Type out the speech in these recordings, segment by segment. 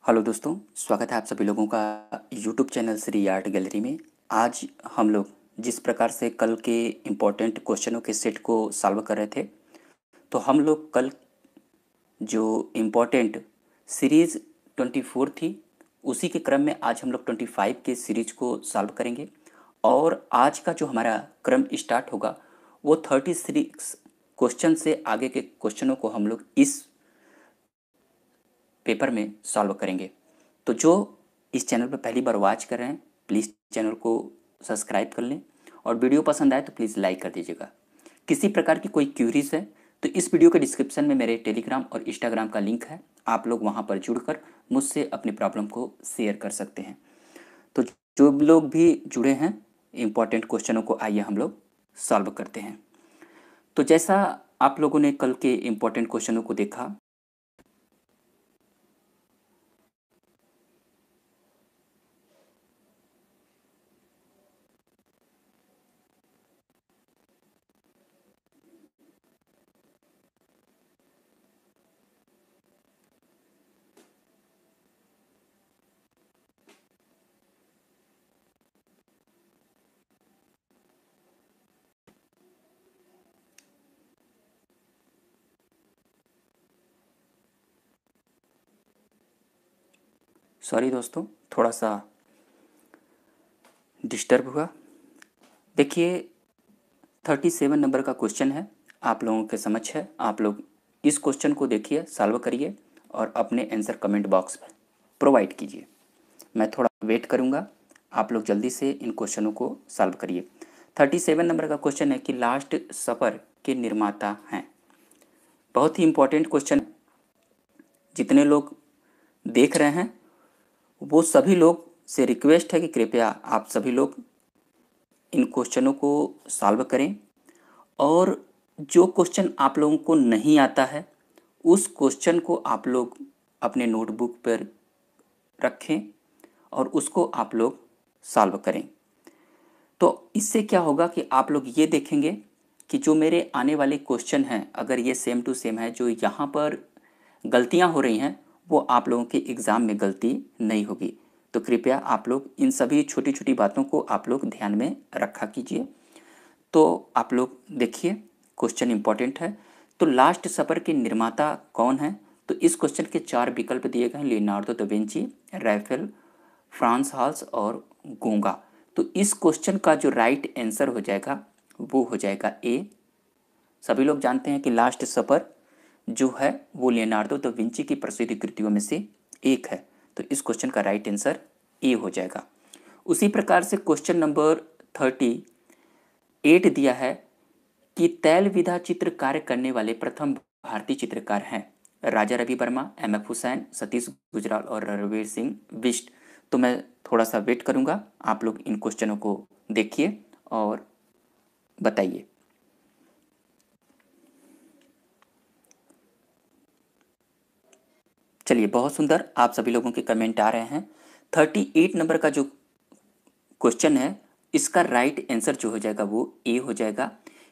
Hello दोस्तों, स्वागत है आप सभी लोगों का YouTube channel Shri art gallery में। आज हम लोग जिस प्रकार से कल के इम्पोर्टेंट क्वेश्चनों के सेट को सॉल्व कर रहे थे, तो हम लोग कल जो इम्पोर्टेंट सीरीज़ 24 थी, उसी के क्रम में आज हम लोग 25 के सीरीज को सॉल्व करेंगे। और आज का जो हमारा क्रम स्टार्ट होगा वो 36 क्वेश्चन से आगे के क्वेश्चनों को हम लोग इस पेपर में सॉल्व करेंगे। तो जो इस चैनल पर पहली बार वॉच कर रहे हैं, प्लीज़ चैनल को सब्सक्राइब कर लें और वीडियो पसंद आए तो प्लीज़ लाइक कर दीजिएगा। किसी प्रकार की कोई क्यूरीज है तो इस वीडियो के डिस्क्रिप्शन में मेरे टेलीग्राम और इंस्टाग्राम का लिंक है, आप लोग वहाँ पर जुड़कर मुझसे अपनी प्रॉब्लम को शेयर कर सकते हैं। तो जो लोग भी जुड़े हैं, इम्पॉर्टेंट क्वेश्चनों को आइए हम लोग सॉल्व करते हैं। तो जैसा आप लोगों ने कल के इम्पॉर्टेंट क्वेश्चनों को देखा, सॉरी दोस्तों, थोड़ा सा डिस्टर्ब हुआ। देखिए, 37 नंबर का क्वेश्चन है, आप लोगों के समक्ष है। आप लोग इस क्वेश्चन को देखिए, सॉल्व करिए और अपने आंसर कमेंट बॉक्स में प्रोवाइड कीजिए। मैं थोड़ा वेट करूंगा, आप लोग जल्दी से इन क्वेश्चनों को सॉल्व करिए। 37 नंबर का क्वेश्चन है कि लास्ट सफर के निर्माता हैं। बहुत ही इंपॉर्टेंट क्वेश्चन। जितने लोग देख रहे हैं वो सभी लोग से रिक्वेस्ट है कि कृपया आप सभी लोग इन क्वेश्चनों को सॉल्व करें। और जो क्वेश्चन आप लोगों को नहीं आता है उस क्वेश्चन को आप लोग अपने नोटबुक पर रखें और उसको आप लोग सॉल्व करें। तो इससे क्या होगा कि आप लोग ये देखेंगे कि जो मेरे आने वाले क्वेश्चन हैं, अगर ये सेम टू सेम है, जो यहाँ पर गलतियाँ हो रही हैं वो आप लोगों के एग्ज़ाम में गलती नहीं होगी। तो कृपया आप लोग इन सभी छोटी छोटी बातों को आप लोग ध्यान में रखा कीजिए। तो आप लोग देखिए, क्वेश्चन इंपॉर्टेंट है। तो लास्ट सफर के निर्माता कौन है? तो इस क्वेश्चन के 4 विकल्प दिए गए हैं: Leonardo da Vinci, Rafale, France हाल्स और गोगा। तो इस क्वेश्चन का जो राइट आंसर हो जाएगा वो हो जाएगा ए। सभी लोग जानते हैं कि लास्ट सफर जो है वो लियोनार्डो दा विंची की प्रसिद्ध कृतियों में से एक है। तो इस क्वेश्चन का राइट आंसर ए हो जाएगा। उसी प्रकार से क्वेश्चन नंबर 38 दिया है कि तैल विधा चित्र कार्य करने वाले प्रथम भारतीय चित्रकार हैं। राजा रवि वर्मा, एम.एफ. हुसैन, सतीश गुजराल और रणवीर सिंह बिष्ट। तो मैं थोड़ा सा वेट करूंगा, आप लोग इन क्वेश्चनों को देखिए और बताइए। चलिए, बहुत सुंदर, आप सभी लोगों के कमेंट आ रहे हैं। 38 नंबर का जो क्वेश्चन है, इसका राइट आंसर जो हो जाएगा वो ए हो जाएगा।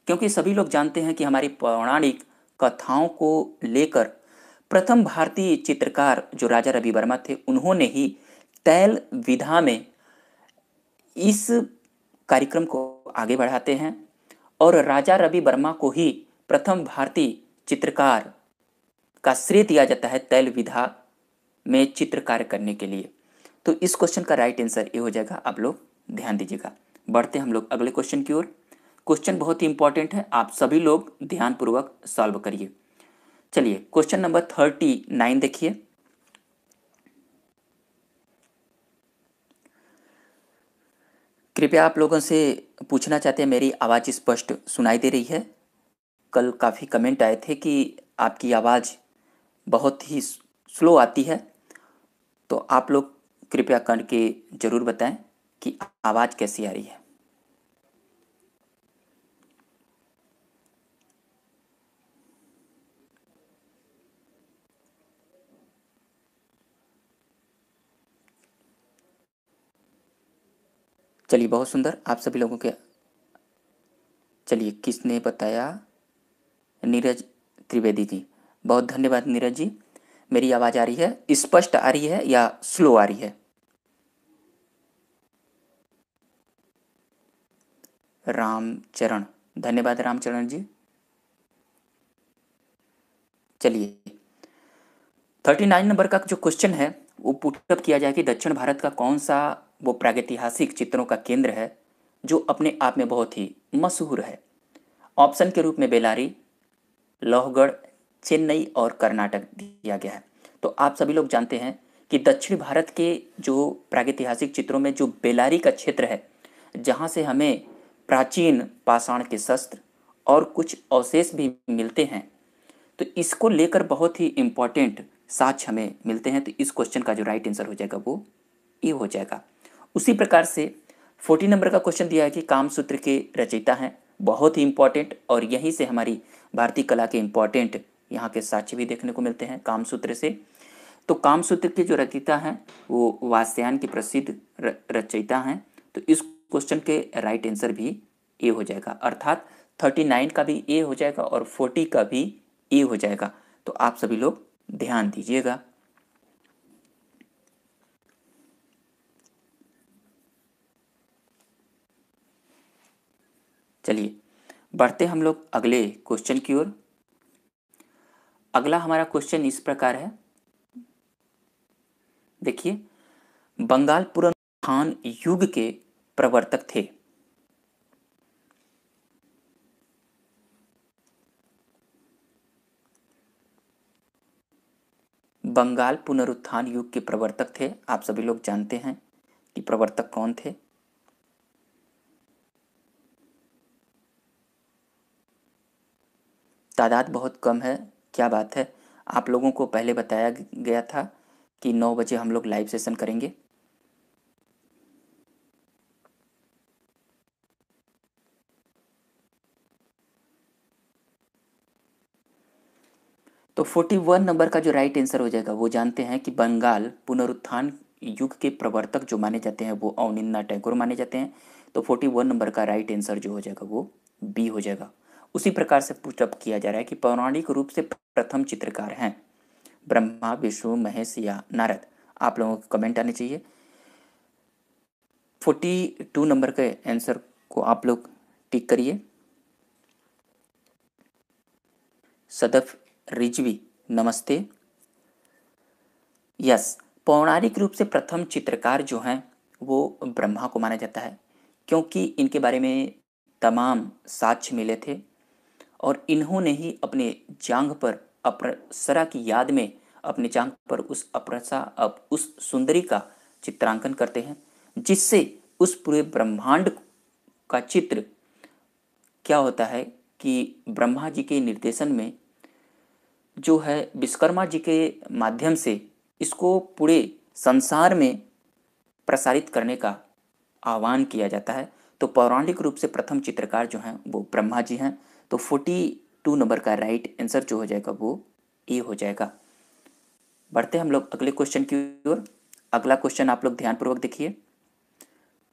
क्योंकि सभी लोग जानते हैं कि हमारी पौराणिक कथाओं को लेकर प्रथम भारतीय चित्रकार जो राजा रवि वर्मा थे, उन्होंने ही तैल विधा में इस कार्यक्रम को आगे बढ़ाते हैं। और राजा रवि वर्मा को ही प्रथम भारतीय चित्रकार का श्रेय दिया जाता है तैल विधा में चित्र कार्य करने के लिए। तो इस क्वेश्चन का राइट आंसर ये हो जाएगा, आप लोग ध्यान दीजिएगा। बढ़ते हम लोग अगले क्वेश्चन की ओर। क्वेश्चन बहुत ही इंपॉर्टेंट है, आप सभी लोग ध्यानपूर्वक सॉल्व करिए। चलिए, क्वेश्चन नंबर 39 देखिए। कृपया आप लोगों से पूछना चाहते हैं, मेरी आवाज़ स्पष्ट सुनाई दे रही है? कल काफ़ी कमेंट आए थे कि आपकी आवाज़ बहुत ही स्लो आती है। तो आप लोग कृपया करके ज़रूर बताएं कि आवाज़ कैसी आ रही है। चलिए, बहुत सुंदर, आप सभी लोगों के। चलिए, किसने बताया? नीरज त्रिवेदी जी, बहुत धन्यवाद नीरज जी। मेरी आवाज़ आ रही है, स्पष्ट आ रही है या स्लो आ रही है? रामचरण, धन्यवाद रामचरण जी। चलिए 39 नंबर का जो क्वेश्चन है वो पुटअप किया जाए कि दक्षिण भारत का कौन सा वो प्रागैतिहासिक चित्रों का केंद्र है जो अपने आप में बहुत ही मशहूर है। ऑप्शन के रूप में बेलारी, लोहगढ़, चेन्नई और कर्नाटक दिया गया है। तो आप सभी लोग जानते हैं कि दक्षिण भारत के जो प्रागैतिहासिक चित्रों में जो बेलारी का क्षेत्र है, जहाँ से हमें प्राचीन पाषाण के शस्त्र और कुछ अवशेष भी मिलते हैं, तो इसको लेकर बहुत ही इम्पोर्टेंट साक्ष्य हमें मिलते हैं। तो इस क्वेश्चन का जो राइट आंसर हो जाएगा वो ए हो जाएगा। उसी प्रकार से 40 नंबर का क्वेश्चन दिया है कि कामसूत्र के रचयिता हैं, बहुत ही इंपॉर्टेंट, और यहीं से हमारी भारतीय कला के इंपॉर्टेंट यहाँ के साक्ष्य भी देखने को मिलते हैं कामसूत्र से। तो कामसूत्र के जो रचयिता हैं वो वात्स्यायन के प्रसिद्ध रचयिता हैं। तो इस क्वेश्चन के राइट आंसर भी ए हो जाएगा, अर्थात 39 का भी ए हो जाएगा और 40 का भी ए हो जाएगा। तो आप सभी लोग ध्यान दीजिएगा। चलिए बढ़ते हम लोग अगले क्वेश्चन की ओर। अगला हमारा क्वेश्चन इस प्रकार है, देखिए, बंगाल पुनरुत्थान युग के प्रवर्तक थे। बंगाल पुनरुत्थान युग के प्रवर्तक थे, आप सभी लोग जानते हैं कि प्रवर्तक कौन थे। तादाद बहुत कम है, क्या बात है। आप लोगों को पहले बताया गया था कि 9 बजे हम लोग लाइव सेशन करेंगे। तो 41 नंबर का जो राइट आंसर हो जाएगा, वो जानते हैं कि बंगाल पुनरुत्थान युग के प्रवर्तक जो माने जाते हैं वो अवनिंद्रनाथ टैगोर माने जाते हैं। तो 41 नंबर का राइट आंसर जो हो जाएगा वो बी हो जाएगा। उसी प्रकार से पुटअप किया जा रहा है कि पौराणिक रूप से प्रथम चित्रकार हैं ब्रह्मा, विष्णु, महेश या नारद। आप लोगों को कमेंट आने चाहिए। 42 नंबर के आंसर को आप लोग टिक करिए। सदफ रिजवी, नमस्ते। यस, पौराणिक रूप से प्रथम चित्रकार जो हैं वो ब्रह्मा को माना जाता है, क्योंकि इनके बारे में तमाम साक्ष्य मिले थे और इन्होंने ही अपने जांघ पर अप्सरा की याद में अपने जांघ पर उस सुंदरी का चित्रांकन करते हैं, जिससे उस पूरे ब्रह्मांड का चित्र क्या होता है कि ब्रह्मा जी के निर्देशन में जो है विश्वकर्मा जी के माध्यम से इसको पूरे संसार में प्रसारित करने का आह्वान किया जाता है। तो पौराणिक रूप से प्रथम चित्रकार जो हैं वो ब्रह्मा जी हैं। तो 42 नंबर का राइट आंसर जो हो जाएगा वो ए हो जाएगा। बढ़ते हम लोग अगले क्वेश्चन की ओर। अगला क्वेश्चन आप लोग ध्यानपूर्वक देखिए।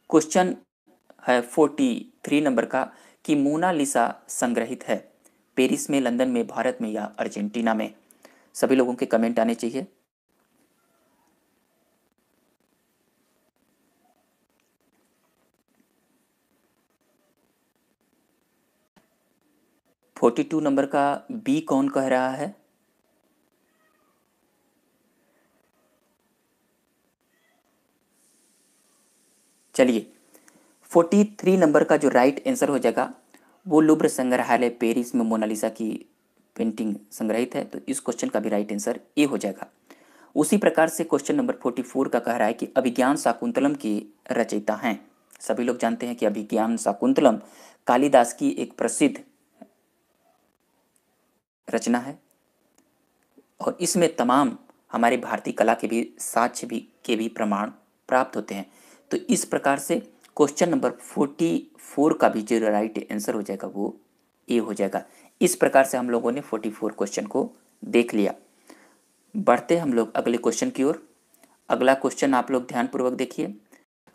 क्वेश्चन है 43 नंबर का कि मोनालिसा संग्रहित है पेरिस में, लंदन में, भारत में या अर्जेंटीना में। सभी लोगों के कमेंट आने चाहिए। फोर्टी टू नंबर का बी कौन कह रहा है? चलिए 43 नंबर का जो राइट आंसर हो जाएगा वो लुब्र संग्रहालय पेरिस में मोनालिसा की पेंटिंग संग्रहित है। तो इस क्वेश्चन का भी राइट आंसर ए हो जाएगा। उसी प्रकार से क्वेश्चन नंबर 44 का कह रहा है कि अभिज्ञान शाकुंतलम की रचयिता हैं। सभी लोग जानते हैं कि अभिज्ञान शाकुंतलम कालिदास की एक प्रसिद्ध रचना है और इसमें तमाम हमारे भारतीय कला के भी साक्ष्य भी प्रमाण प्राप्त होते हैं। तो इस प्रकार से क्वेश्चन नंबर 44 का भी जो राइट आंसर हो जाएगा वो ए हो जाएगा। इस प्रकार से हम लोगों ने 44 क्वेश्चन को देख लिया। बढ़ते हम लोग अगले क्वेश्चन की ओर। अगला क्वेश्चन आप लोग ध्यानपूर्वक देखिए।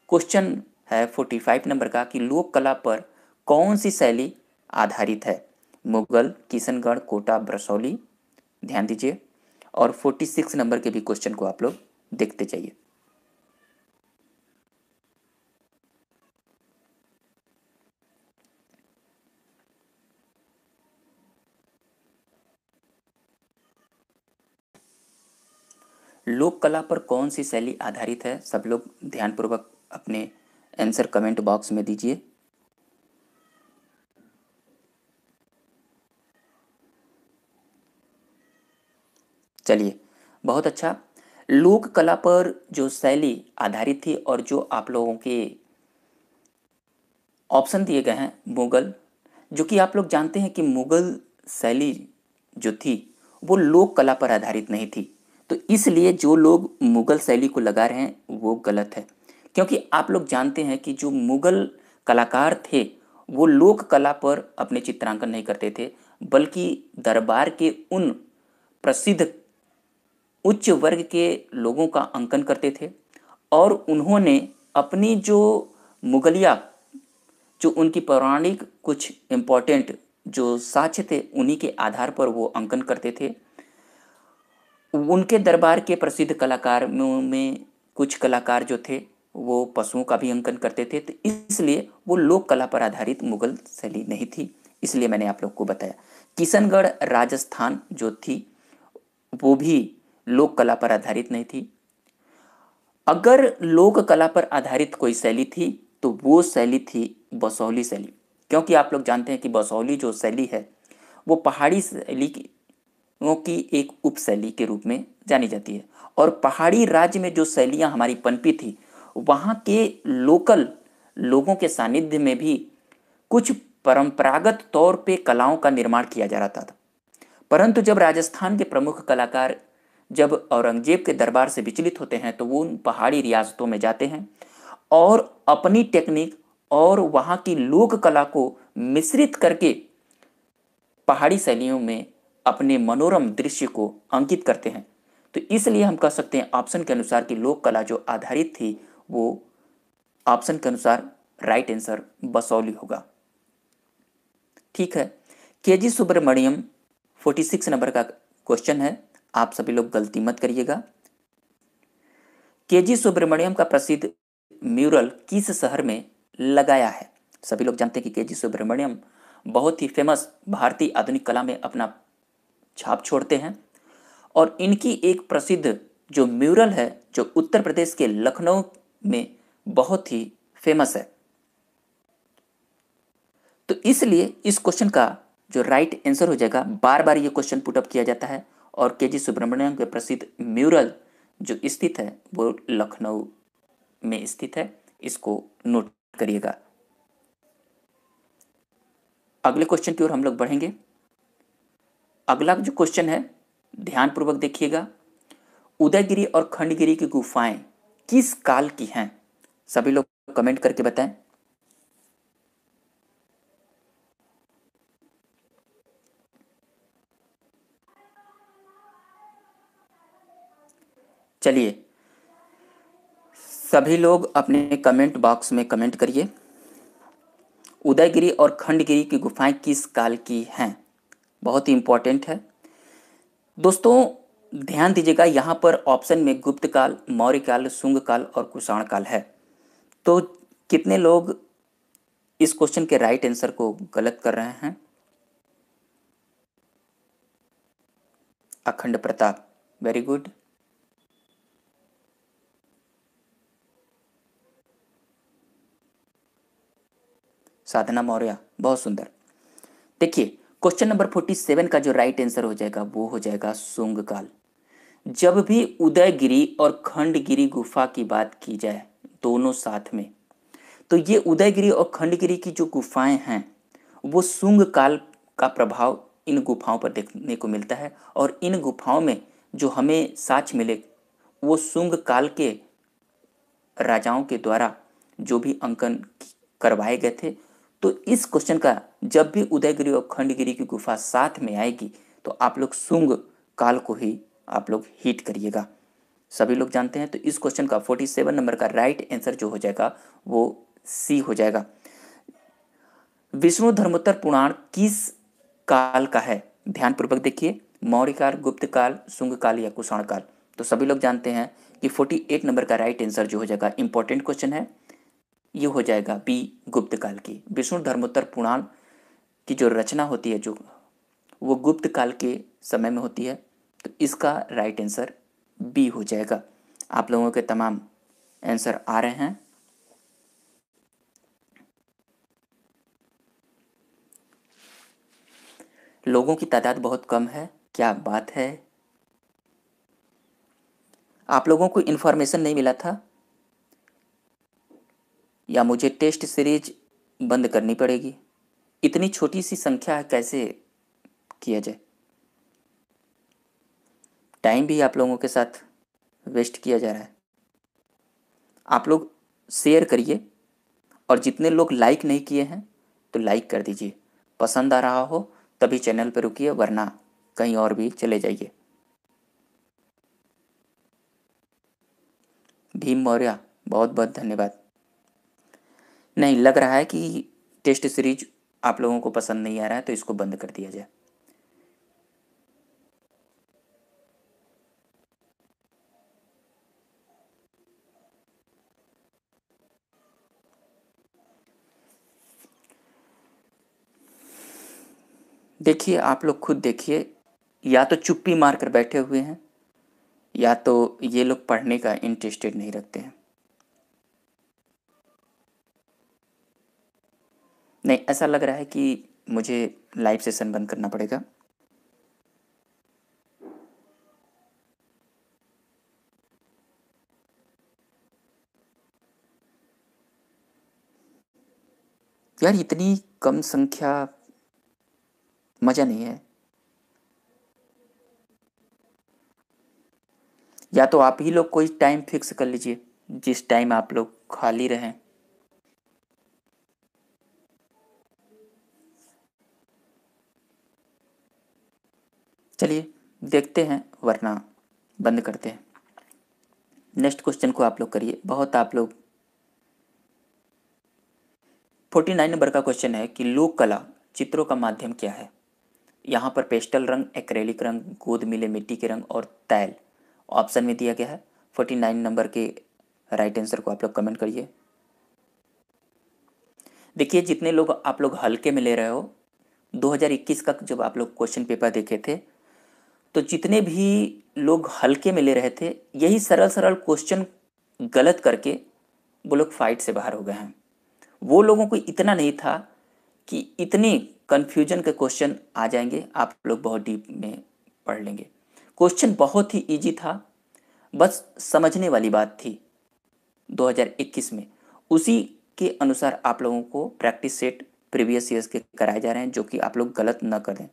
क्वेश्चन है 45 नंबर का कि लोक कला पर कौन सी शैली आधारित है? मुगल, किशनगढ़, कोटा, ब्रसौली। ध्यान दीजिए। और 46 नंबर के भी क्वेश्चन को आप लोग देखते जाइए। लोक कला पर कौन सी शैली आधारित है? सब लोग ध्यानपूर्वक अपने आंसर कमेंट बॉक्स में दीजिए। चलिए, बहुत अच्छा। लोक कला पर जो शैली आधारित थी और जो आप लोगों के ऑप्शन दिए गए हैं, मुगल, जो कि आप लोग जानते हैं कि मुगल शैली जो थी वो लोक कला पर आधारित नहीं थी। तो इसलिए जो लोग मुगल शैली को लगा रहे हैं वो गलत है, क्योंकि आप लोग जानते हैं कि जो मुगल कलाकार थे वो लोक कला पर अपने चित्रांकन नहीं करते थे, बल्कि दरबार के उन प्रसिद्ध उच्च वर्ग के लोगों का अंकन करते थे। और उन्होंने अपनी जो मुगलिया, जो उनकी पौराणिक कुछ इम्पोर्टेंट जो साक्ष्य थे उन्हीं के आधार पर वो अंकन करते थे। उनके दरबार के प्रसिद्ध कलाकार में कुछ कलाकार जो थे वो पशुओं का भी अंकन करते थे। तो इसलिए वो लोक कला पर आधारित मुगल शैली नहीं थी, इसलिए मैंने आप लोग को बताया। किशनगढ़ राजस्थान जो थी वो भी लोक कला पर आधारित नहीं थी। अगर लोक कला पर आधारित कोई शैली थी तो वो शैली थी बसौली शैली, क्योंकि आप लोग जानते हैं कि बसौली जो शैली है वो पहाड़ी शैली की एक उपशैली के रूप में जानी जाती है। और पहाड़ी राज्य में जो शैलियाँ हमारी पनपी थी वहाँ के लोकल लोगों के सानिध्य में भी कुछ परंपरागत तौर पे कलाओं का निर्माण किया जा रहा था। परंतु जब राजस्थान के प्रमुख कलाकार जब औरंगजेब के दरबार से विचलित होते हैं तो वो उन पहाड़ी रियासतों में जाते हैं और अपनी टेक्निक और वहाँ की लोक कला को मिश्रित करके पहाड़ी शैलियों में अपने मनोरम दृश्य को अंकित करते हैं। तो इसलिए हम कह सकते हैं ऑप्शन के अनुसार कि लोक कला जो आधारित थी वो ऑप्शन के अनुसार राइट आंसर बसौली होगा। ठीक है, केजी सुब्रमण्यम 46 नंबर का क्वेश्चन है, आप सभी लोग गलती मत करिएगा। केजी सुब्रमण्यम का प्रसिद्ध म्यूरल किस शहर में लगाया है? सभी लोग जानते हैं कि केजी सुब्रमण्यम बहुत ही फेमस भारतीय आधुनिक कला में अपना छाप छोड़ते हैं और इनकी एक प्रसिद्ध जो म्यूरल है जो उत्तर प्रदेश के लखनऊ में बहुत ही फेमस है। तो इसलिए इस क्वेश्चन का जो राइट आंसर हो जाएगा, बार बार ये क्वेश्चन पुटअप किया जाता है और केजी सुब्रमण्यम के प्रसिद्ध म्यूरल जो स्थित है वो लखनऊ में स्थित है, इसको नोट करिएगा। अगले क्वेश्चन की ओर हम लोग बढ़ेंगे। अगला जो क्वेश्चन है ध्यानपूर्वक देखिएगा, उदयगिरी और खंडगिरी की गुफाएं किस काल की हैं? सभी लोग कमेंट करके बताएं। चलिए, सभी लोग अपने कमेंट बॉक्स में कमेंट करिए, उदयगिरी और खंडगिरी की गुफाएं किस काल की हैं? बहुत ही इंपॉर्टेंट है दोस्तों, ध्यान दीजिएगा। यहाँ पर ऑप्शन में गुप्त काल, मौर्य काल, शुंग काल और कुषाण काल है। तो कितने लोग इस क्वेश्चन के राइट आंसर को गलत कर रहे हैं? अखंड प्रताप, वेरी गुड। साधना मौर्य, बहुत सुंदर। देखिए, क्वेश्चन नंबर 47 का जो राइट आंसर हो जाएगा वो हो जाएगा शुंग काल। जब भी उदयगिरी और खंडगिरी गुफा की बात की जाए दोनों साथ में, तो ये उदयगिरी और खंडगिरी की जो गुफाएं हैं वो शुंग काल का प्रभाव इन गुफाओं पर देखने को मिलता है। और इन गुफाओं में जो हमें साक्ष्य मिले वो शुंग काल के राजाओं के द्वारा जो भी अंकन करवाए गए थे। तो इस क्वेश्चन का जब भी उदयगिरी और खंडगिरी की गुफा साथ में आएगी तो आप लोग शुंग काल को ही आप लोग हिट करिएगा। सभी लोग जानते हैं। तो इस क्वेश्चन का 47 नंबर का राइट आंसर जो हो जाएगा वो सी हो जाएगा। विष्णु धर्मोत्तर पुराण किस काल का है? ध्यानपूर्वक देखिए, मौर्य काल, गुप्त काल, शुंग काल या कुषाण काल। तो सभी लोग जानते हैं कि 48 नंबर का राइट आंसर जो हो जाएगा, इंपॉर्टेंट क्वेश्चन है, ये हो जाएगा बी, गुप्त काल की। विष्णु धर्मोत्तर पुराण की जो रचना होती है, जो वो गुप्त काल के समय में होती है। तो इसका राइट आंसर बी हो जाएगा। आप लोगों के तमाम आंसर आ रहे हैं। लोगों की तादाद बहुत कम है, क्या बात है। आप लोगों को इन्फॉर्मेशन नहीं मिला था या मुझे टेस्ट सीरीज बंद करनी पड़ेगी? इतनी छोटी सी संख्या है, कैसे किया जाए। टाइम भी आप लोगों के साथ वेस्ट किया जा रहा है। आप लोग शेयर करिए, और जितने लोग लाइक नहीं किए हैं तो लाइक कर दीजिए। पसंद आ रहा हो तभी चैनल पर रुकिए, वरना कहीं और भी चले जाइए। भीम मौर्य, बहुत बहुत धन्यवाद। नहीं, लग रहा है कि टेस्ट सीरीज आप लोगों को पसंद नहीं आ रहा है, तो इसको बंद कर दिया जाए। देखिए, आप लोग खुद देखिए, या तो चुप्पी मार कर बैठे हुए हैं, या तो ये लोग पढ़ने का इंटरेस्टेड नहीं रखते हैं। नहीं, ऐसा लग रहा है कि मुझे लाइव सेशन बंद करना पड़ेगा। यार, इतनी कम संख्या, मज़ा नहीं है। या तो आप ही लोग कोई टाइम फिक्स कर लीजिए, जिस टाइम आप लोग खाली रहें। चलिए देखते हैं, वरना बंद करते हैं। नेक्स्ट क्वेश्चन को आप लोग करिए। बहुत आप लोग 49 नंबर का क्वेश्चन है कि लोक कला चित्रों का माध्यम क्या है। यहाँ पर पेस्टल रंग, एक्रेलिक रंग, गोद मिले मिट्टी के रंग और तैल ऑप्शन में दिया गया है। 49 नंबर के राइट आंसर को आप लोग कमेंट करिए। देखिए, जितने लोग आप लोग हल्के में ले रहे हो, 2021 का जब आप लोग क्वेश्चन पेपर देखे थे, तो जितने भी लोग हल्के में ले रहे थे, यही सरल सरल क्वेश्चन गलत करके वो लोग फाइट से बाहर हो गए हैं। वो लोगों को इतना नहीं था कि इतने कन्फ्यूजन के क्वेश्चन आ जाएंगे, आप लोग बहुत डीप में पढ़ लेंगे। क्वेश्चन बहुत ही इजी था, बस समझने वाली बात थी 2021 में। उसी के अनुसार आप लोगों को प्रैक्टिस सेट प्रीवियस ईयर्स के कराए जा रहे हैं, जो कि आप लोग गलत न करें।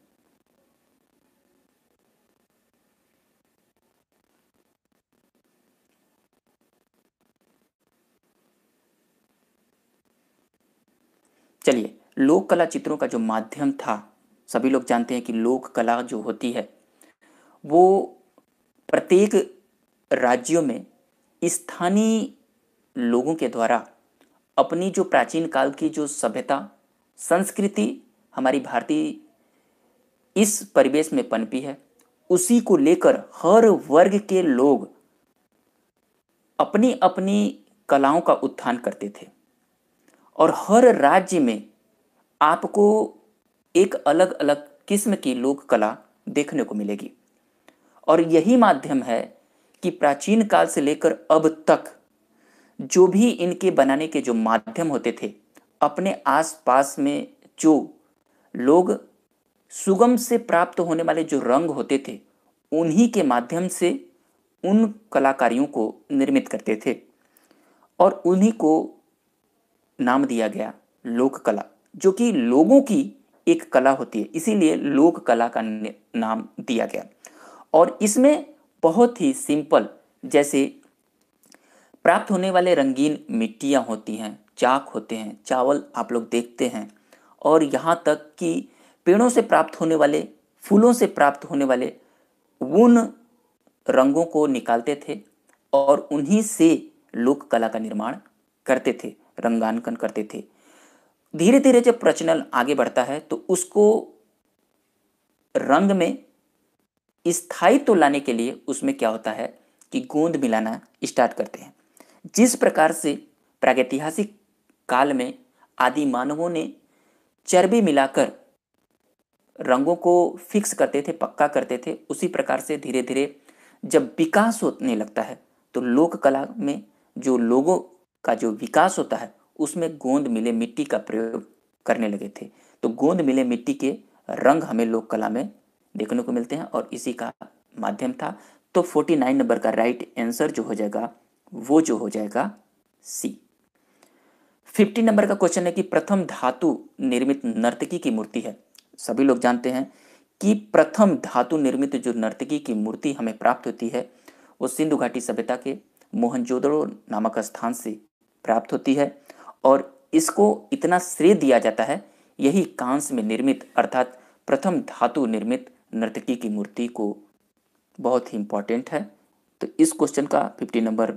चलिए, लोक कला चित्रों का जो माध्यम था, सभी लोग जानते हैं कि लोक कला जो होती है वो प्रत्येक राज्यों में स्थानीय लोगों के द्वारा अपनी जो प्राचीन काल की जो सभ्यता, संस्कृति हमारी भारतीय इस परिवेश में पनपी है, उसी को लेकर हर वर्ग के लोग अपनी अपनी कलाओं का उत्थान करते थे। और हर राज्य में आपको एक अलग अलग किस्म की लोक कला देखने को मिलेगी। और यही माध्यम है कि प्राचीन काल से लेकर अब तक जो भी इनके बनाने के जो माध्यम होते थे, अपने आसपास में जो लोग सुगम से प्राप्त होने वाले जो रंग होते थे, उन्हीं के माध्यम से उन कलाकारियों को निर्मित करते थे, और उन्हीं को नाम दिया गया लोक कला, जो कि लोगों की एक कला होती है, इसीलिए लोक कला का नाम दिया गया। और इसमें बहुत ही सिंपल, जैसे प्राप्त होने वाले रंगीन मिट्टियाँ होती हैं, चाक होते हैं, चावल आप लोग देखते हैं, और यहाँ तक कि पेड़ों से प्राप्त होने वाले, फूलों से प्राप्त होने वाले उन रंगों को निकालते थे, और उन्हीं से लोक कला का निर्माण करते थे, रंगांकन करते थे। धीरे धीरे जब प्रचलन आगे बढ़ता है, तो उसको रंग में स्थायित्व लाने के लिए उसमें क्या होता है कि गोंद मिलाना स्टार्ट करते हैं। जिस प्रकार से प्रागैतिहासिक काल में आदि मानवों ने चर्बी मिलाकर रंगों को फिक्स करते थे, पक्का करते थे, उसी प्रकार से धीरे धीरे जब विकास होने लगता है तो लोक कला में जो लोगों का जो विकास होता है उसमें गोंद मिले मिट्टी का प्रयोग करने लगे थे। तो गोंद मिले मिट्टी के रंग हमें लोक कला में देखने को मिलते हैं और इसी का माध्यम था। तो 49 नंबर का राइट आंसर जो हो जाएगा वो जो हो जाएगा सी। 50 नंबर का क्वेश्चन है कि प्रथम धातु निर्मित नर्तकी की मूर्ति है। सभी लोग जानते हैं कि प्रथम धातु निर्मित जो नर्तकी की मूर्ति हमें प्राप्त होती है वो सिंधु घाटी सभ्यता के मोहनजोदड़ो नामक स्थान से प्राप्त होती है और इसको इतना श्रेय दिया जाता है, यही कांस्य में निर्मित अर्थात प्रथम धातु निर्मित नर्तकी की मूर्ति को बहुत ही इंपॉर्टेंट है। तो इस क्वेश्चन का 50 नंबर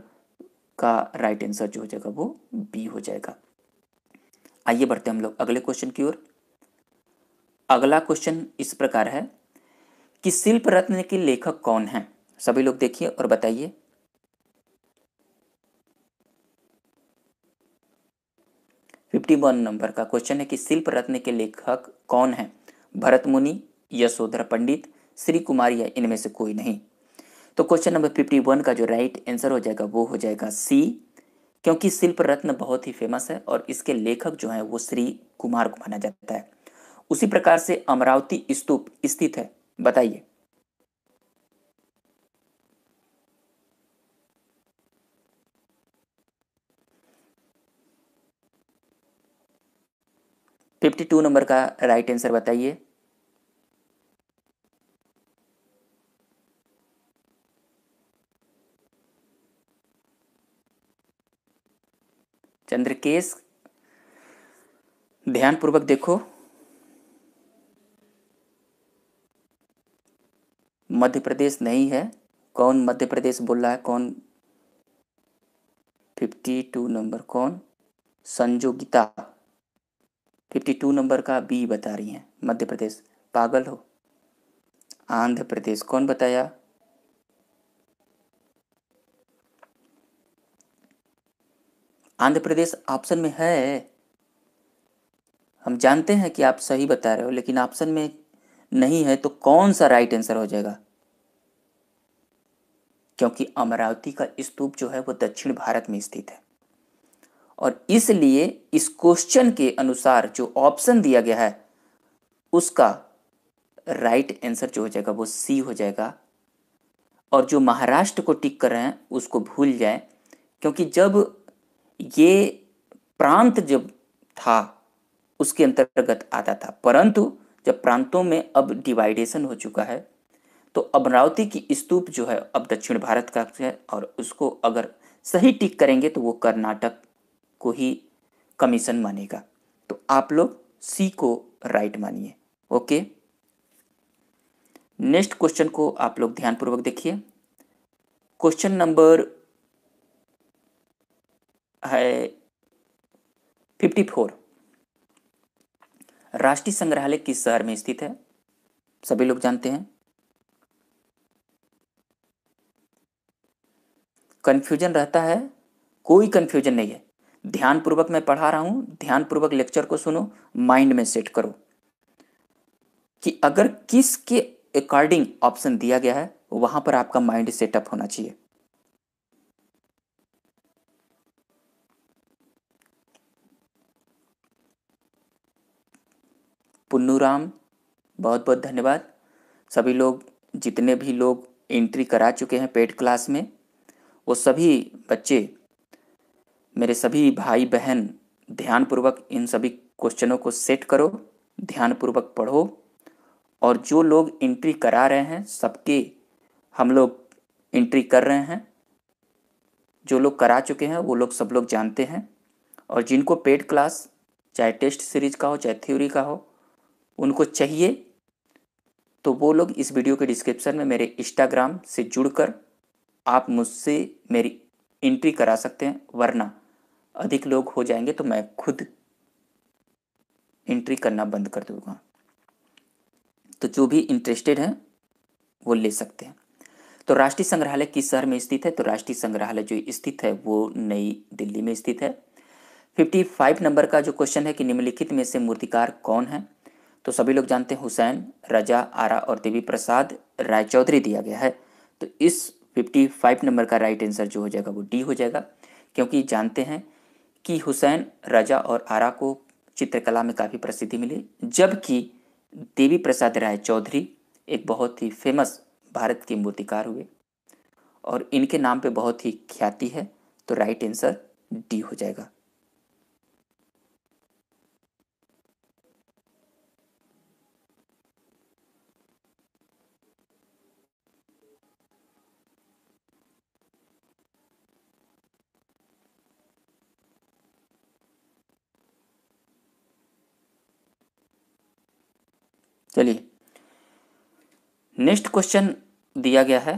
का राइट आंसर जो हो जाएगा वो बी हो जाएगा। आइए बढ़ते हम लोग अगले क्वेश्चन की ओर। अगला क्वेश्चन इस प्रकार है कि शिल्प रत्न के लेखक कौन हैं? सभी लोग देखिए और बताइए। फिफ्टी 51 नंबर का क्वेश्चन है कि शिल्प रत्न के लेखक कौन हैं? भरत मुनि, यशोधरा पंडित, श्री कुमार या इनमें से कोई नहीं। तो क्वेश्चन नंबर 51 का जो राइट आंसर हो जाएगा वो हो जाएगा सी, क्योंकि शिल्प रत्न बहुत ही फेमस है और इसके लेखक जो हैं वो श्री कुमार को माना जाता है। उसी प्रकार से अमरावती स्तूप स्थित है, बताइए। फिफ्टी 52 नंबर का राइट आंसर बताइए। चंद्रकेश, ध्यानपूर्वक देखो। मध्य प्रदेश नहीं है। कौन मध्य प्रदेश बोल रहा है? कौन? 52 नंबर कौन? संजोगिता 52 नंबर का बी बता रही हैं, मध्य प्रदेश। पागल हो? आंध्र प्रदेश कौन बताया? आंध्र प्रदेश ऑप्शन में है, हम जानते हैं कि आप सही बता रहे हो, लेकिन ऑप्शन में नहीं है तो कौन सा राइट आंसर हो जाएगा? क्योंकि अमरावती का स्तूप जो है वो दक्षिण भारत में स्थित है और इसलिए इस क्वेश्चन के अनुसार जो ऑप्शन दिया गया है उसका राइट आंसर जो हो जाएगा वो सी हो जाएगा। और जो महाराष्ट्र को टिक कर रहे हैं उसको भूल जाएं, क्योंकि जब ये प्रांत जब था उसके अंतर्गत आता था, परंतु जब प्रांतों में अब डिवाइडेशन हो चुका है तो अमरावती की स्तूप जो है अब दक्षिण भारत का है और उसको अगर सही टिक करेंगे तो वो कर्नाटक को ही कमीशन मानेगा। तो आप लोग सी को राइट मानिए। ओके, नेक्स्ट क्वेश्चन को आप लोग ध्यानपूर्वक देखिए। क्वेश्चन नंबर है 54। राष्ट्रीय संग्रहालय किस शहर में स्थित है? सभी लोग जानते हैं। कंफ्यूजन रहता है? कोई कंफ्यूजन नहीं है। ध्यानपूर्वक मैं पढ़ा रहा हूं, ध्यानपूर्वक लेक्चर को सुनो, माइंड में सेट करो कि अगर किसके अकॉर्डिंग ऑप्शन दिया गया है वहां पर आपका माइंड सेटअप होना चाहिए। पुन्नूराम, बहुत बहुत धन्यवाद। सभी लोग, जितने भी लोग एंट्री करा चुके हैं पेड क्लास में, वो सभी बच्चे, मेरे सभी भाई बहन, ध्यानपूर्वक इन सभी क्वेश्चनों को सेट करो, ध्यानपूर्वक पढ़ो। और जो लोग एंट्री करा रहे हैं सबके हम लोग एंट्री कर रहे हैं। जो लोग करा चुके हैं वो लोग सब लोग जानते हैं, और जिनको पेड क्लास चाहे टेस्ट सीरीज का हो चाहे थ्योरी का हो उनको चाहिए तो वो लोग इस वीडियो के डिस्क्रिप्शन में मेरे इंस्टाग्राम से जुड़कर आप मुझसे मेरी एंट्री करा सकते हैं, वरना अधिक लोग हो जाएंगे तो मैं खुद एंट्री करना बंद कर दूंगा। तो जो भी इंटरेस्टेड हैं वो ले सकते हैं। तो राष्ट्रीय संग्रहालय किस शहर में स्थित है? तो राष्ट्रीय संग्रहालय जो स्थित है वो नई दिल्ली में स्थित है। 55 नंबर का जो क्वेश्चन है कि निम्नलिखित में से मूर्तिकार कौन है? तो सभी लोग जानते हैं हुसैन, रजा, आरा और देवी प्रसाद रायचौधरी दिया गया है। तो इस 55 नंबर का राइट आंसर जो हो जाएगा वो डी हो जाएगा, क्योंकि जानते हैं कि हुसैन, रजा और आरा को चित्रकला में काफ़ी प्रसिद्धि मिली, जबकि देवी प्रसाद रायचौधरी एक बहुत ही फेमस भारत के मूर्तिकार हुए और इनके नाम पे बहुत ही ख्याति है। तो राइट आंसर डी हो जाएगा। चलिए नेक्स्ट क्वेश्चन दिया गया है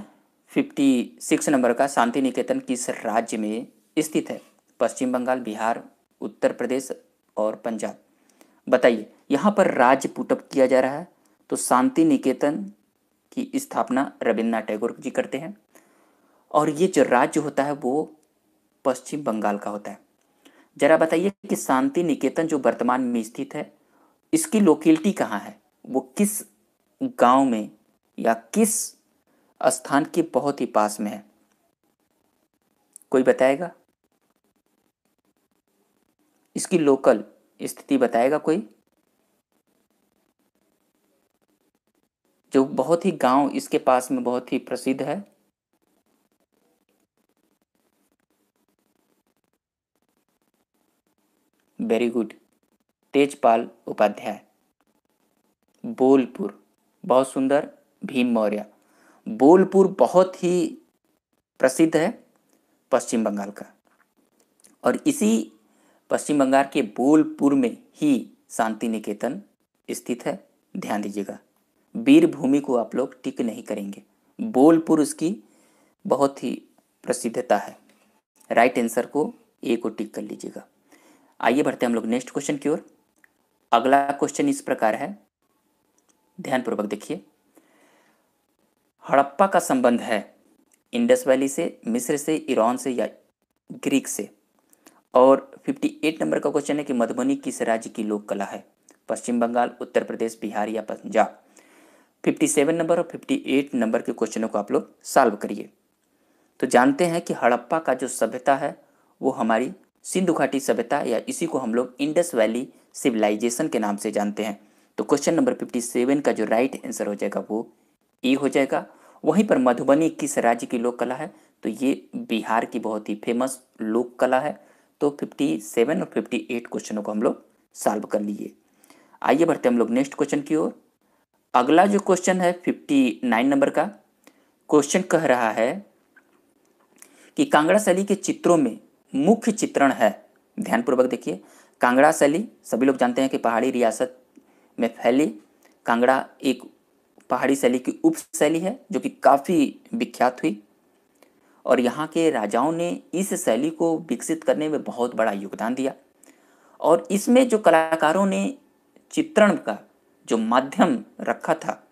56 नंबर का, शांति निकेतन किस राज्य में स्थित है? पश्चिम बंगाल, बिहार, उत्तर प्रदेश और पंजाब। बताइए, यहाँ पर राज्य पुटअप किया जा रहा है। तो शांति निकेतन की स्थापना रविन्द्रनाथ टैगोर जी करते हैं और ये जो राज्य होता है वो पश्चिम बंगाल का होता है। जरा बताइए कि शांति निकेतन जो वर्तमान में स्थित है इसकी लोकेलिटी कहाँ है? वो किस गांव में या किस स्थान के बहुत ही पास में है? कोई बताएगा? इसकी लोकल स्थिति बताएगा कोई? जो बहुत ही गांव इसके पास में बहुत ही प्रसिद्ध है। Very good, Tejpal Upadhyay. बोलपुर, बहुत सुंदर, भीम मौर्य। बोलपुर बहुत ही प्रसिद्ध है पश्चिम बंगाल का, और इसी पश्चिम बंगाल के बोलपुर में ही शांति निकेतन स्थित है। ध्यान दीजिएगा, वीरभूमि को आप लोग टिक नहीं करेंगे, बोलपुर उसकी बहुत ही प्रसिद्धता है। राइट आंसर को ए को टिक कर लीजिएगा। आइए बढ़ते हैं हम लोग नेक्स्ट क्वेश्चन की ओर। अगला क्वेश्चन इस प्रकार है, ध्यानपूर्वक देखिए। हड़प्पा का संबंध है इंडस वैली से, मिस्र से, ईरान से या ग्रीक से? और 58 नंबर का क्वेश्चन है कि मधुबनी किस राज्य की लोक कला है? पश्चिम बंगाल, उत्तर प्रदेश, बिहार या पंजाब? 57 नंबर और 58 नंबर के क्वेश्चनों को आप लोग सॉल्व करिए। तो जानते हैं कि हड़प्पा का जो सभ्यता है वो हमारी सिंधु घाटी सभ्यता या इसी को हम लोग इंडस वैली सिविलाइजेशन के नाम से जानते हैं। तो क्वेश्चन नंबर 57 का जो राइट आंसर हो जाएगा वो ई हो जाएगा। वहीं पर मधुबनी किस राज्य की लोक कला है? तो ये बिहार की बहुत ही फेमस लोक कला है। तो 57 और 58 क्वेश्चनों को हम लोग सॉल्व कर लिए। आइए बढ़ते हम लोग नेक्स्ट क्वेश्चन की ओर। अगला जो क्वेश्चन है 59 नंबर का क्वेश्चन कह रहा है कि कांगड़ा शैली के चित्रों में मुख्य चित्रण है। ध्यानपूर्वक देखिए, कांगड़ा शैली सभी लोग जानते हैं कि पहाड़ी रियासत में फैली कांगड़ा एक पहाड़ी शैली की उप शैली है जो कि काफ़ी विख्यात हुई और यहाँ के राजाओं ने इस शैली को विकसित करने में बहुत बड़ा योगदान दिया। और इसमें जो कलाकारों ने चित्रण का जो माध्यम रखा था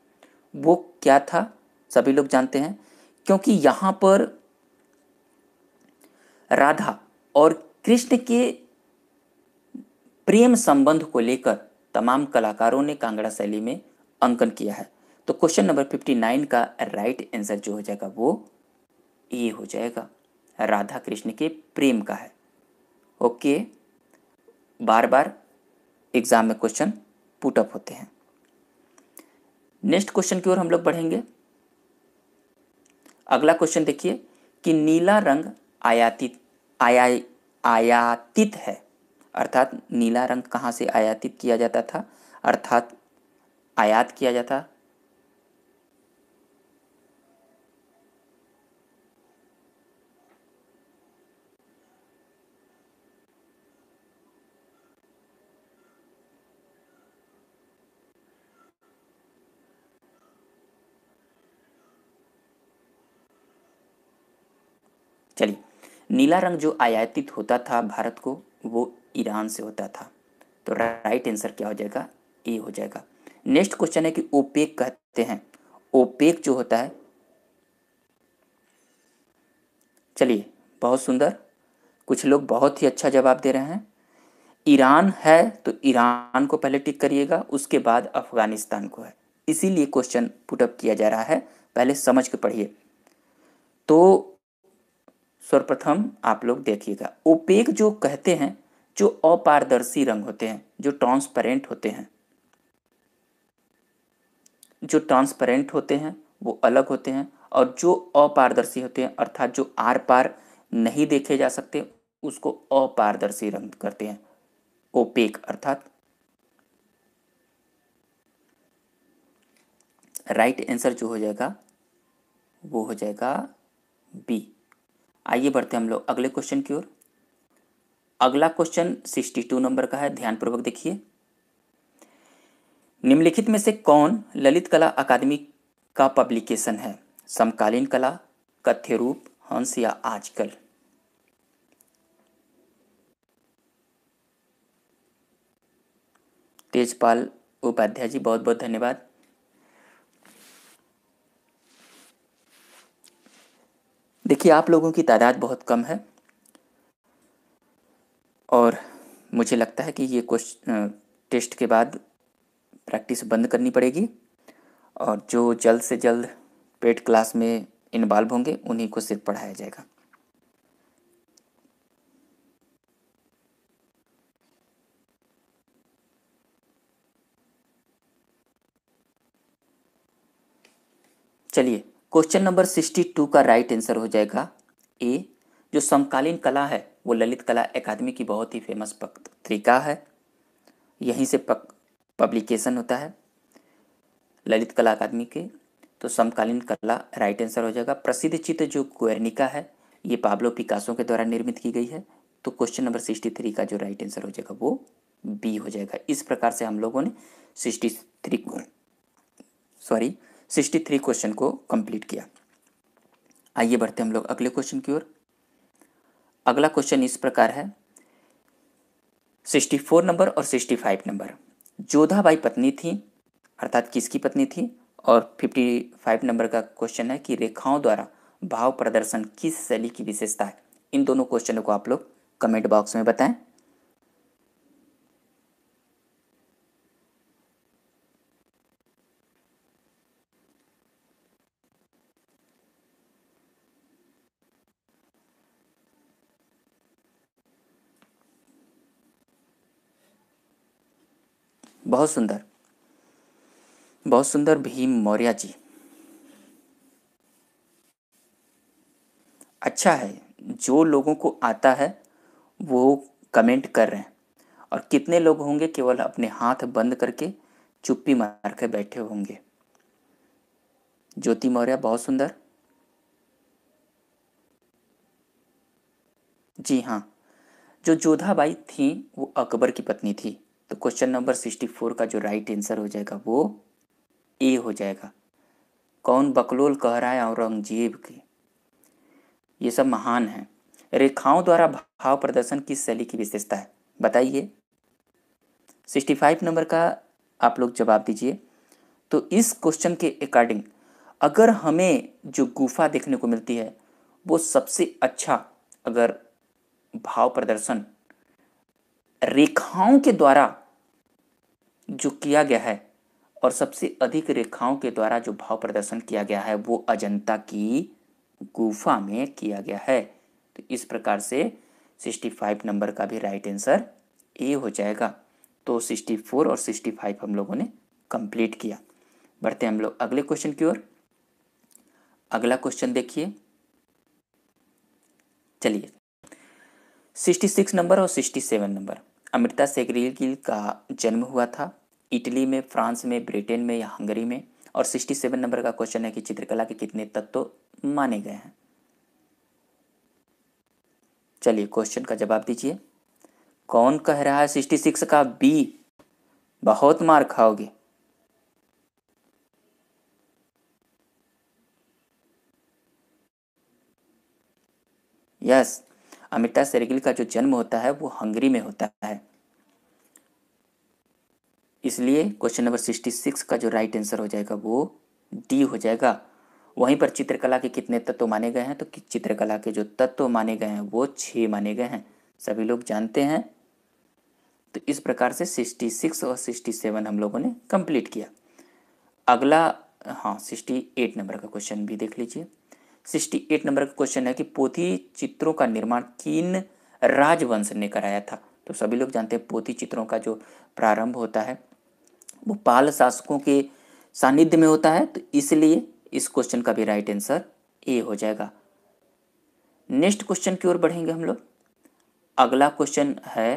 वो क्या था? सभी लोग जानते हैं, क्योंकि यहाँ पर राधा और कृष्ण के प्रेम संबंध को लेकर तमाम कलाकारों ने कांगड़ा शैली में अंकन किया है। तो क्वेश्चन नंबर 59 का राइट आंसर जो हो जाएगा वो ये हो जाएगा, राधा कृष्ण के प्रेम का है। ओके, बार बार एग्जाम में क्वेश्चन पुटअप होते हैं। नेक्स्ट क्वेश्चन की ओर हम लोग बढ़ेंगे। अगला क्वेश्चन देखिए कि नीला रंग आयातित है, अर्थात नीला रंग कहाँ से आयातित किया जाता था, अर्थात आयात किया जाता? चलिए, नीला रंग जो आयातित होता था भारत को वो ईरान से होता था। तो राइट आंसर क्या हो जाएगा? ए हो जाएगा। नेक्स्ट क्वेश्चन है कि ओपेक कहते हैं ओपेक जो होता है, चलिए बहुत सुंदर, कुछ लोग बहुत ही अच्छा जवाब दे रहे हैं। ईरान है तो ईरान को पहले टिक करिएगा, उसके बाद अफगानिस्तान को है, इसीलिए क्वेश्चन पुटअप किया जा रहा है, पहले समझ के पढ़िए। तो सर्वप्रथम आप लोग देखिएगा, ओपेक जो कहते हैं, जो अपारदर्शी रंग होते हैं, जो ट्रांसपेरेंट होते हैं, जो ट्रांसपेरेंट होते हैं वो अलग होते हैं, और जो अपारदर्शी होते हैं अर्थात जो आर पार नहीं देखे जा सकते उसको अपारदर्शी रंग करते हैं, ओपेक अर्थात। राइट आंसर जो हो जाएगा वो हो जाएगा बी। आइए बढ़ते हम लोग अगले क्वेश्चन की ओर। अगला क्वेश्चन 62 नंबर का है, ध्यानपूर्वक देखिए। निम्नलिखित में से कौन ललित कला अकादमी का पब्लिकेशन है? समकालीन कला, कथ्य रूप, हंस या आजकल? तेजपाल उपाध्याय जी बहुत बहुत धन्यवाद। देखिए आप लोगों की तादाद बहुत कम है और मुझे लगता है कि ये क्वेश्चन टेस्ट के बाद प्रैक्टिस बंद करनी पड़ेगी, और जो जल्द से जल्द पेड क्लास में इन्वॉल्व होंगे उन्हीं को सिर्फ पढ़ाया जाएगा। चलिए क्वेश्चन नंबर 62 का राइट आंसर हो जाएगा ए। जो समकालीन कला है वो ललित कला अकादमी की बहुत ही फेमस पत्रिका है, यहीं से पब्लिकेशन होता है ललित कला अकादमी के। तो समकालीन कला राइट आंसर हो जाएगा। प्रसिद्ध चित्र जो गुएर्निका है ये पाब्लो पिकासो के द्वारा निर्मित की गई है, तो क्वेश्चन नंबर 63 का जो राइट आंसर हो जाएगा वो बी हो जाएगा। इस प्रकार से हम लोगों ने 63 क्वेश्चन को कंप्लीट किया। आइए बढ़ते हम लोग अगले क्वेश्चन की ओर। अगला क्वेश्चन इस प्रकार है, 64 नंबर और 65 नंबर। जोधाबाई पत्नी थी अर्थात किसकी पत्नी थी? और 55 नंबर का क्वेश्चन है कि रेखाओं द्वारा भाव प्रदर्शन किस शैली की विशेषता है? इन दोनों क्वेश्चनों को आप लोग कमेंट बॉक्स में बताएं। बहुत सुंदर, बहुत सुंदर भीम मौर्य जी, अच्छा है। जो लोगों को आता है वो कमेंट कर रहे हैं, और कितने लोग होंगे केवल अपने हाथ बंद करके चुप्पी मार कर बैठे होंगे। ज्योति मौर्य बहुत सुंदर, जी हाँ। जो जोधाबाई थी वो अकबर की पत्नी थी, तो क्वेश्चन नंबर 64 का जो राइट आंसर हो जाएगा वो ए हो जाएगा। कौन बकलोल कह रहा है औरंगजेब की? ये सब महान है। रेखाओं द्वारा भाव प्रदर्शन किस शैली की विशेषता है बताइए? 65 नंबर का आप लोग जवाब दीजिए। तो इस क्वेश्चन के अकॉर्डिंग अगर हमें जो गुफा देखने को मिलती है वो सबसे अच्छा अगर भाव प्रदर्शन रेखाओं के द्वारा जो किया गया है, और सबसे अधिक रेखाओं के द्वारा जो भाव प्रदर्शन किया गया है वो अजंता की गुफा में किया गया है। तो इस प्रकार से 65 नंबर का भी राइट आंसर ए हो जाएगा। तो 64 और 65 हम लोगों ने कंप्लीट किया। बढ़ते हैं हम लोग अगले क्वेश्चन की ओर। अगला क्वेश्चन देखिए, चलिए 66 नंबर और 67 नंबर। अमृता शेरगिल का जन्म हुआ था इटली में, फ्रांस में, ब्रिटेन में या हंगरी में? और 67 नंबर का क्वेश्चन है कि चित्रकला के कितने तत्व माने गए हैं? चलिए क्वेश्चन का जवाब दीजिए। कौन कह रहा है 66 का बी? बहुत मार खाओगे। यस, अमृता शेरगिल का जो जन्म होता है वो हंगरी में होता है, इसलिए क्वेश्चन नंबर 66 का जो राइट आंसर हो जाएगा वो डी हो जाएगा। वहीं पर चित्रकला के कितने तत्व माने गए हैं, तो चित्रकला के जो तत्व माने गए हैं वो 6 माने गए हैं, सभी लोग जानते हैं। तो इस प्रकार से 66 और 67 हम लोगों ने कंप्लीट किया। अगला, हाँ, 68 नंबर का क्वेश्चन भी देख लीजिए। 68 नंबर का क्वेश्चन है कि पोथी चित्रों का निर्माण किन राजवंश ने कराया था। तो सभी लोग जानते हैं पोथी चित्रों का जो प्रारंभ होता है वो पाल शासकों के सानिध्य में होता है, तो इसलिए इस क्वेश्चन का भी राइट आंसर ए हो जाएगा। नेक्स्ट क्वेश्चन की ओर बढ़ेंगे हम लोग। अगला क्वेश्चन है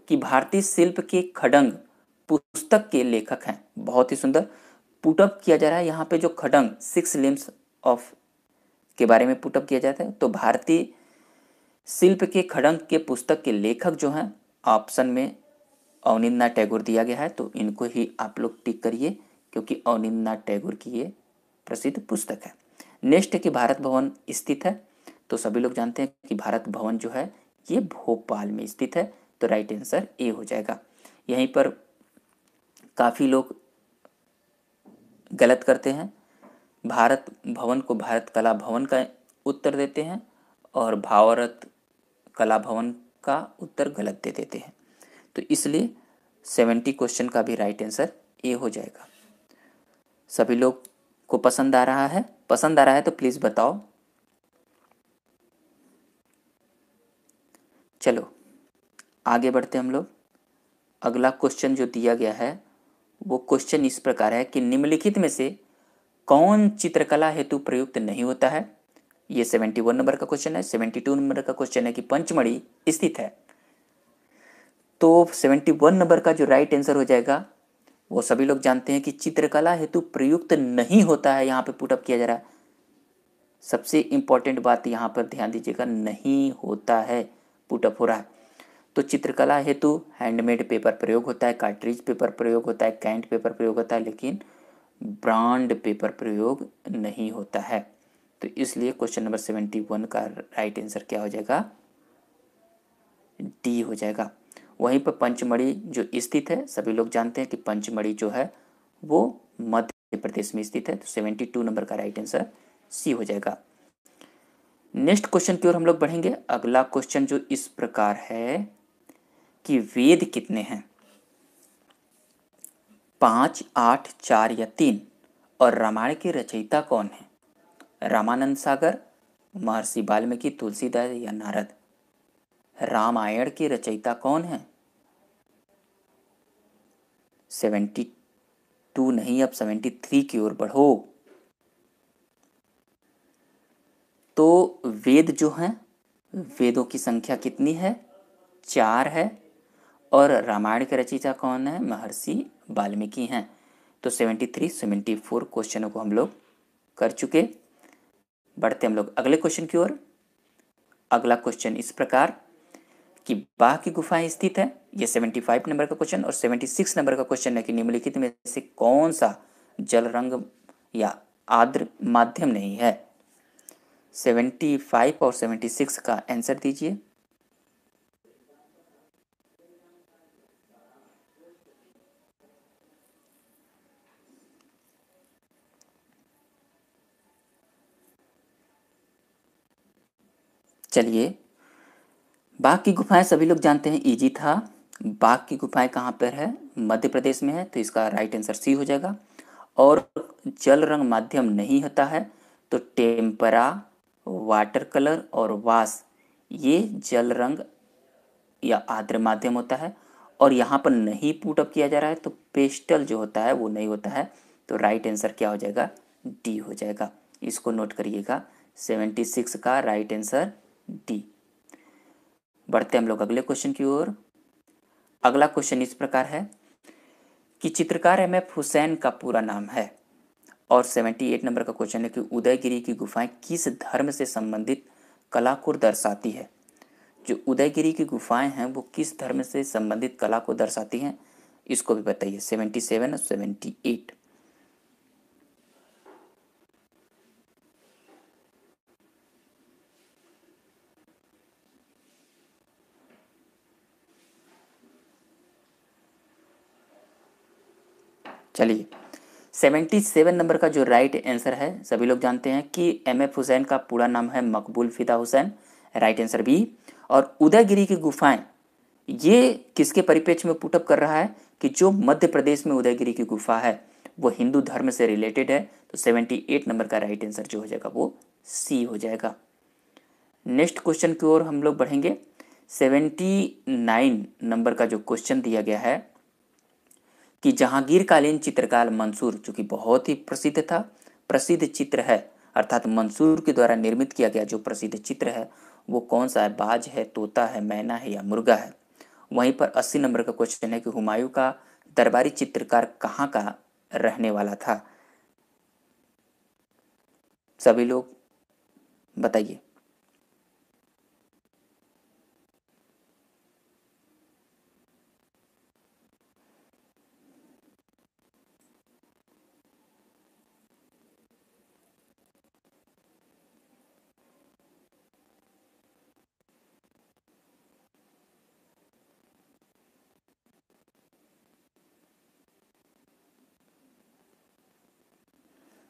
कि भारतीय शिल्प के खड़ंग पुस्तक के लेखक हैं। बहुत ही सुंदर पुटअप किया जा रहा है यहाँ पे, जो खड़ंग 6 लिम्स ऑफ के बारे में पुटअप किया जाता है। तो भारतीय शिल्प के खड़ंग के पुस्तक के लेखक जो हैं, ऑप्शन में अवनींद्रनाथ टैगोर दिया गया है, तो इनको ही आप लोग टिक करिए क्योंकि अवनींद्रनाथ टैगोर की ये प्रसिद्ध पुस्तक है। नेक्स्ट है कि भारत भवन स्थित है। तो सभी लोग जानते हैं कि भारत भवन जो है ये भोपाल में स्थित है, तो राइट आंसर ए हो जाएगा। यहीं पर काफ़ी लोग गलत करते हैं, भारत भवन को भारत कला भवन का उत्तर देते हैं और भारत कला भवन का उत्तर गलत दे देते हैं। तो इसलिए 70 क्वेश्चन का भी राइट आंसर ए हो जाएगा। सभी लोग को पसंद आ रहा है? पसंद आ रहा है तो प्लीज़ बताओ। चलो आगे बढ़ते हम लोग। अगला क्वेश्चन जो दिया गया है वो क्वेश्चन इस प्रकार है कि निम्नलिखित में से कौन चित्रकला हेतु प्रयुक्त नहीं होता है। ये 71 नंबर का क्वेश्चन है। 72 नंबर का क्वेश्चन है कि पंचमढ़ी स्थित है। तो 71 नंबर का जो राइट आंसर हो जाएगा वो सभी लोग जानते हैं कि चित्रकला हेतु प्रयुक्त नहीं होता है, यहाँ पे पुटअप किया जा रहा है। सबसे इंपॉर्टेंट बात यहाँ पर ध्यान दीजिएगा, नहीं होता है, पुटअप हो रहा है। तो चित्रकला हेतु हैंडमेड पेपर प्रयोग होता है, कार्ट्रिज पेपर प्रयोग होता है, कैंट पेपर प्रयोग होता है, लेकिन ब्रांड पेपर प्रयोग नहीं होता है। तो इसलिए क्वेश्चन नंबर 71 का राइट आंसर क्या हो जाएगा? डी हो जाएगा। वहीं पर पंचमढ़ी जो स्थित है, सभी लोग जानते हैं कि पंचमढ़ी जो है वो मध्य प्रदेश में स्थित है, तो 72 नंबर का राइट आंसर सी हो जाएगा। नेक्स्ट क्वेश्चन की ओर हम लोग बढ़ेंगे। अगला क्वेश्चन जो इस प्रकार है कि वेद कितने हैं? 5, 8, 4 या 3? और रामायण के रचयिता कौन है? रामानंद सागर, महर्षि वाल्मीकि, तुलसीदास या नारद? रामायण के रचयिता कौन है? 72 नहीं, अब 73 की ओर बढ़ो। तो वेद जो हैं, वेदों की संख्या कितनी है? 4 है। और रामायण के रचयिता कौन है? महर्षि वाल्मीकि हैं। तो 73, 74 क्वेश्चनों को हम लोग कर चुके। बढ़ते हम लोग अगले क्वेश्चन की ओर। अगला क्वेश्चन इस प्रकार कि बाघ की गुफाएं स्थित है। ये 75 नंबर का क्वेश्चन। और 76 नंबर का क्वेश्चन है कि निम्नलिखित में से कौन सा जल रंग या आर्द्र माध्यम नहीं है? 75 और 76 का आंसर दीजिए। चलिए, बाघ की गुफाएं सभी लोग जानते हैं, इजी था। बाघ की गुफाएं कहाँ पर है? मध्य प्रदेश में है, तो इसका राइट आंसर सी हो जाएगा। और जल रंग माध्यम नहीं होता है, तो टेम्परा, वाटर कलर और वाश ये जल रंग या आर्द्र माध्यम होता है। और यहाँ पर नहीं पुटअप किया जा रहा है, तो पेस्टल जो होता है वो नहीं होता है। तो राइट आंसर क्या हो जाएगा? डी हो जाएगा। इसको नोट करिएगा, 76 का राइट आंसर डी। बढ़ते हम लोग अगले क्वेश्चन की ओर। अगला क्वेश्चन इस प्रकार है कि चित्रकार एम.एफ. हुसैन का पूरा नाम है। और 78 नंबर का क्वेश्चन है कि उदयगिरी की गुफाएं किस धर्म से संबंधित कला को दर्शाती है? जो उदयगिरी की गुफाएं हैं वो किस धर्म से संबंधित कला को दर्शाती हैं, इसको भी बताइए। 77 और 78। चलिए, 77 नंबर का जो राइट आंसर है, सभी लोग जानते हैं कि MF हुसैन का पूरा नाम है मकबूल फिदा हुसैन, राइट आंसर बी। और उदयगिरी की गुफाएं, ये किसके परिप्रेक्ष्य में पुटअप कर रहा है कि जो मध्य प्रदेश में उदयगिरी की गुफा है वो हिंदू धर्म से रिलेटेड है। तो 78 नंबर का राइट आंसर जो हो जाएगा वो सी हो जाएगा। नेक्स्ट क्वेश्चन की ओर हम लोग बढ़ेंगे। 79 नंबर का जो क्वेश्चन दिया गया है कि जहांगीरकालीन चित्रकार मंसूर, जो कि बहुत ही प्रसिद्ध था, प्रसिद्ध चित्र है, अर्थात मंसूर के द्वारा निर्मित किया गया जो प्रसिद्ध चित्र है वो कौन सा है? बाज है, तोता है, मैना है या मुर्गा है? वहीं पर 80 नंबर का क्वेश्चन है कि हुमायूं का दरबारी चित्रकार कहाँ का रहने वाला था? सभी लोग बताइए।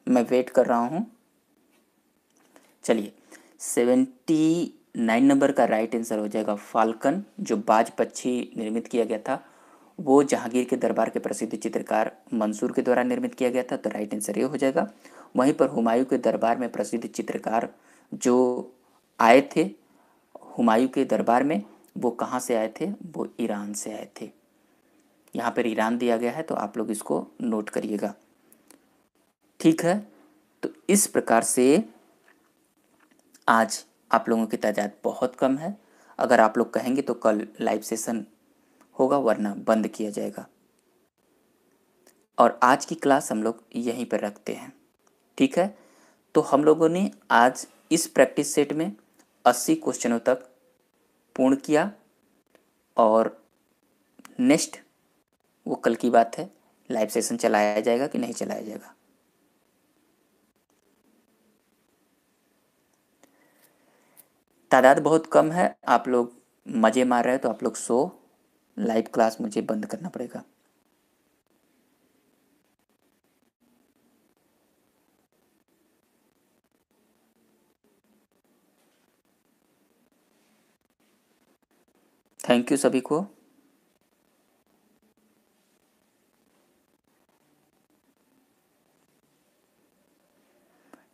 मैं वेट कर रहा हूँ। चलिए, 79 नंबर का राइट आंसर हो जाएगा फाल्कन, जो बाज पक्षी निर्मित किया गया था वो जहांगीर के दरबार के प्रसिद्ध चित्रकार मंसूर के द्वारा निर्मित किया गया था। तो राइट आंसर ये हो जाएगा। वहीं पर हुमायूं के दरबार में प्रसिद्ध चित्रकार जो आए थे हुमायूं के दरबार में, वो कहाँ से आए थे? वो ईरान से आए थे। यहाँ पर ईरान दिया गया है तो आप लोग इसको नोट करिएगा, ठीक है। तो इस प्रकार से आज आप लोगों की तादाद बहुत कम है। अगर आप लोग कहेंगे तो कल लाइव सेशन होगा, वरना बंद किया जाएगा। और आज की क्लास हम लोग यहीं पर रखते हैं, ठीक है। तो हम लोगों ने आज इस प्रैक्टिस सेट में 80 क्वेश्चनों तक पूर्ण किया, और नेक्स्ट वो कल की बात है, लाइव सेशन चलाया जाएगा कि नहीं चलाया जाएगा। तादाद बहुत कम है, आप लोग मज़े मार रहे हैं तो आप लोग सो, लाइव क्लास मुझे बंद करना पड़ेगा। थैंक यू सभी को।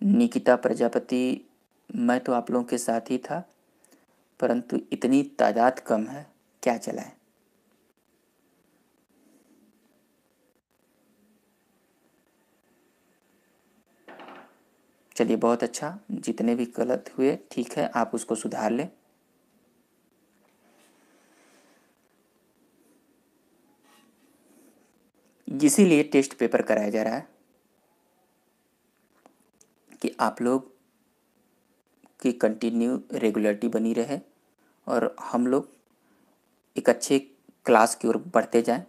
निकिता प्रजापति, मैं तो आप लोगों के साथ ही था, परंतु इतनी तादाद कम है, क्या चलाएं। चलिए बहुत अच्छा, जितने भी गलत हुए ठीक है, आप उसको सुधार लें। इसीलिए टेस्ट पेपर कराया जा रहा है कि आप लोग की कंटिन्यू रेगुलरिटी बनी रहे और हम लोग एक अच्छे क्लास की ओर बढ़ते जाएं।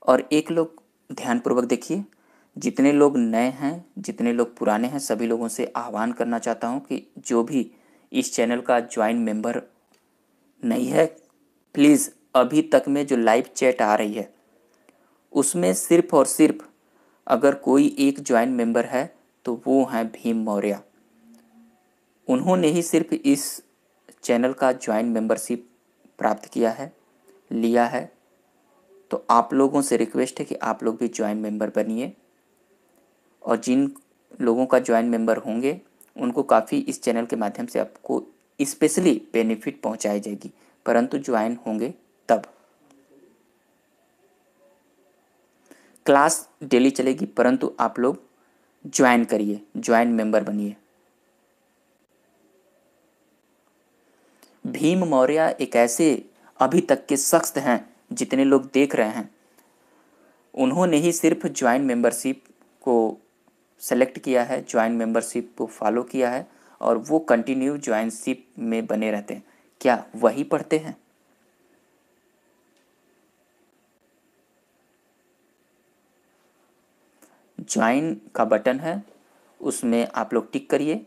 और एक लोग ध्यानपूर्वक देखिए, जितने लोग नए हैं, जितने लोग पुराने हैं, सभी लोगों से आह्वान करना चाहता हूं कि जो भी इस चैनल का ज्वाइन मेंबर नहीं है, प्लीज़ अभी तक में जो लाइव चैट आ रही है उसमें सिर्फ और सिर्फ अगर कोई एक ज्वाइन मेंबर है तो वो हैं भीम मौर्य। उन्होंने ही सिर्फ इस चैनल का ज्वाइन मेंबरशिप प्राप्त किया है, लिया है। तो आप लोगों से रिक्वेस्ट है कि आप लोग भी ज्वाइन मेंबर बनिए, और जिन लोगों का ज्वाइन मेंबर होंगे उनको काफ़ी इस चैनल के माध्यम से आपको स्पेशली बेनिफिट पहुंचाई जाएगी, परंतु ज्वाइन होंगे तब। क्लास डेली चलेगी, परंतु आप लोग ज्वाइन करिए, ज्वाइन मेंबर बनिए। भीम मौर्य एक ऐसे अभी तक के शख्स हैं, जितने लोग देख रहे हैं उन्होंने ही सिर्फ ज्वाइन मेंबरशिप को सेलेक्ट किया है, ज्वाइन मेंबरशिप को फॉलो किया है, और वो कंटिन्यू ज्वाइनशिप में बने रहते हैं। क्या वही पढ़ते हैं? ज्वाइन का बटन है, उसमें आप लोग टिक करिए,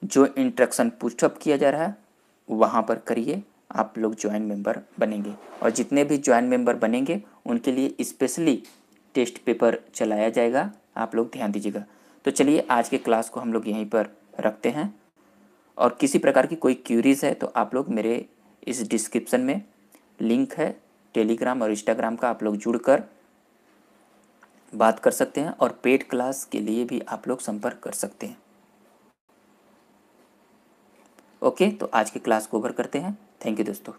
जो इंस्ट्रक्शन पुशअप किया जा रहा है वहाँ पर करिए, आप लोग ज्वाइंट मेंबर बनेंगे। और जितने भी ज्वाइंट मेंबर बनेंगे उनके लिए स्पेशली टेस्ट पेपर चलाया जाएगा, आप लोग ध्यान दीजिएगा। तो चलिए आज के क्लास को हम लोग यहीं पर रखते हैं, और किसी प्रकार की कोई क्यूरीज है तो आप लोग मेरे इस डिस्क्रिप्शन में लिंक है टेलीग्राम और इंस्टाग्राम का, आप लोग जुड़कर बात कर सकते हैं, और पेड क्लास के लिए भी आप लोग संपर्क कर सकते हैं। ओके, तो आज की क्लास को ओवर करते हैं। थैंक यू दोस्तों।